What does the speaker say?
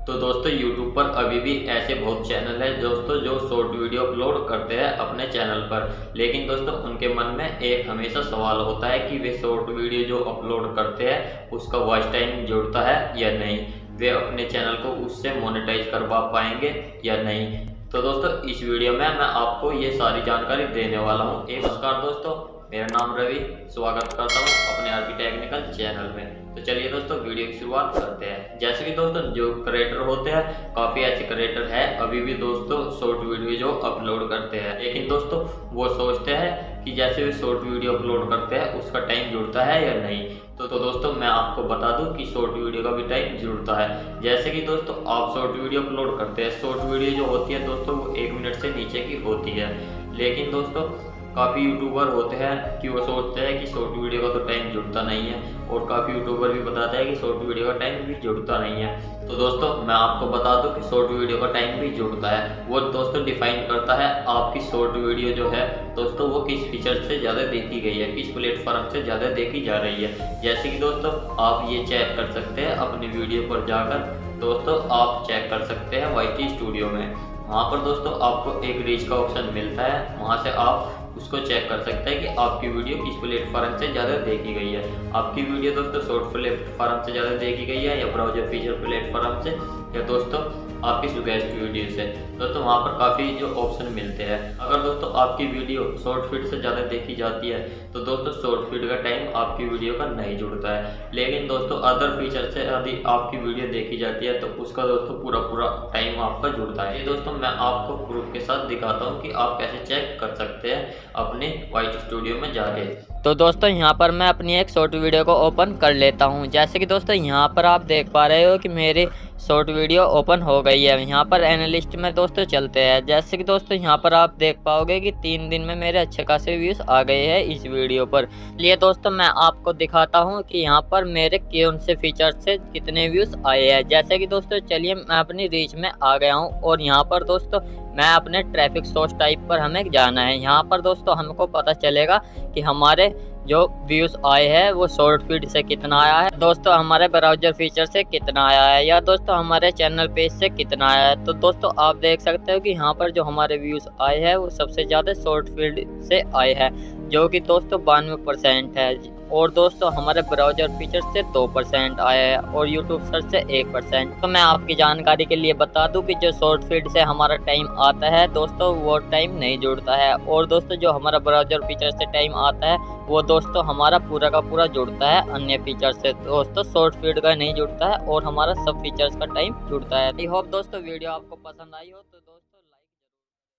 तो दोस्तों YouTube पर अभी भी ऐसे बहुत चैनल है दोस्तों जो शॉर्ट वीडियो अपलोड करते हैं अपने चैनल पर। लेकिन दोस्तों उनके मन में एक हमेशा सवाल होता है कि वे शॉर्ट वीडियो जो अपलोड करते हैं उसका वॉच टाइम जुड़ता है या नहीं, वे अपने चैनल को उससे मोनेटाइज करवा पाएंगे या नहीं। तो दोस्तों इस वीडियो में मैं आपको ये सारी जानकारी देने वाला हूँ। नमस्कार दोस्तों, मेरा नाम रवि, स्वागत करता हूँ अपने आरपी टेक्निकल चैनल में। तो चलिए दोस्तों वीडियो की शुरुआत करते हैं। जैसे कि दोस्तों जो क्रिएटर होते हैं, काफ़ी ऐसे क्रिएटर हैं अभी भी दोस्तों शॉर्ट वीडियो जो अपलोड करते हैं, लेकिन दोस्तों वो सोचते हैं कि जैसे भी शॉर्ट वीडियो अपलोड करते हैं उसका टाइम जुड़ता है या नहीं। तो दोस्तों मैं आपको बता दूं कि शॉर्ट वीडियो का भी टाइम जुड़ता है। जैसे कि दोस्तों आप शॉर्ट वीडियो अपलोड करते हैं, शॉर्ट वीडियो जो होती है दोस्तों वो 1 मिनट से नीचे की होती है। लेकिन दोस्तों काफ़ी यूट्यूबर होते हैं कि वो सोचते हैं कि शॉर्ट वीडियो का तो टाइम जुड़ता नहीं है, और काफ़ी यूट्यूबर भी बताते हैं कि शॉर्ट वीडियो का टाइम भी जुड़ता नहीं है। तो दोस्तों मैं आपको बता दूं कि शॉर्ट वीडियो का टाइम भी जुड़ता है। वो दोस्तों डिफाइन करता है आपकी शॉर्ट वीडियो जो है दोस्तों वो किस फीचर से ज़्यादा देखी गई है, किस प्लेटफॉर्म से ज़्यादा देखी जा रही है। जैसे कि दोस्तों आप ये चेक कर सकते हैं अपनी वीडियो पर जाकर, दोस्तों आप चेक कर सकते हैं वाईटी स्टूडियो में। वहाँ पर दोस्तों आपको एक रीच का ऑप्शन मिलता है, वहाँ से आप उसको चेक कर सकते हैं कि आपकी वीडियो किस प्लेटफॉर्म से ज़्यादा देखी गई है। आपकी वीडियो दोस्तों शॉर्ट प्लेटफॉर्म से ज़्यादा देखी गई है या ब्राउजर फीचर प्लेटफॉर्म से, या दोस्तों आपकी सुगेस्ट वीडियो से। दोस्तों वहाँ पर काफ़ी जो ऑप्शन मिलते हैं। अगर दोस्तों आपकी वीडियो शॉर्ट फीड से ज़्यादा देखी जाती है तो दोस्तों शॉर्ट फीड का टाइम आपकी वीडियो का नहीं जुड़ता है। लेकिन दोस्तों अदर फीचर से यदि आपकी वीडियो देखी जाती है तो उसका दोस्तों पूरा टाइम आपका जुड़ता है। ये दोस्तों मैं आपको प्रूफ के साथ दिखाता हूँ कि आप कैसे चेक कर सकते हैं अपने वाईटी स्टूडियो में जाके। तो दोस्तों यहाँ पर मैं अपनी एक शॉर्ट वीडियो को ओपन कर लेता हूँ। जैसे कि दोस्तों यहाँ पर आप देख पा रहे हो कि मेरी शॉर्ट वीडियो ओपन हो गई है। यहाँ पर एनालिस्ट में दोस्तों चलते हैं। जैसे कि दोस्तों यहाँ पर आप देख पाओगे कि 3 दिन में मेरे अच्छे खासे व्यूज़ आ गए हैं इस वीडियो पर। लिए दोस्तों मैं आपको दिखाता हूँ कि यहाँ पर मेरे कौन से फीचर से कितने व्यूज़ आए हैं। जैसे कि दोस्तों चलिए मैं अपनी रीच में आ गया हूँ, और यहाँ पर दोस्तों मैं अपने ट्रैफिक सोर्स टाइप पर हमें जाना है। यहाँ पर दोस्तों हमको पता चलेगा कि हमारे जो व्यूज़ आए हैं वो शॉर्ट फीड से कितना आया है, दोस्तों हमारे ब्राउजर फीचर से कितना आया है, या दोस्तों हमारे चैनल पेज से कितना आया है। तो दोस्तों आप देख सकते हो कि यहाँ पर जो हमारे व्यूज़ आए हैं वो सबसे ज़्यादा शॉर्ट फीड से आए हैं, जो कि दोस्तों 92% है। और दोस्तों हमारे ब्राउजर फीचर से 2% आया है, और यूट्यूब सर्च से 1%। तो मैं आपकी जानकारी के लिए बता दूं कि जो शॉर्ट फीड से हमारा टाइम आता है दोस्तों वो टाइम नहीं जुड़ता है, और दोस्तों जो हमारा ब्राउजर फीचर से टाइम आता है वो दोस्तों हमारा पूरा का पूरा जुड़ता है अन्य फीचर से। दोस्तों शॉर्ट फीड का नहीं जुड़ता है और हमारा सब फीचर्स का टाइम जुड़ता है। आई होप दोस्तों वीडियो आपको पसंद आई हो तो दोस्तों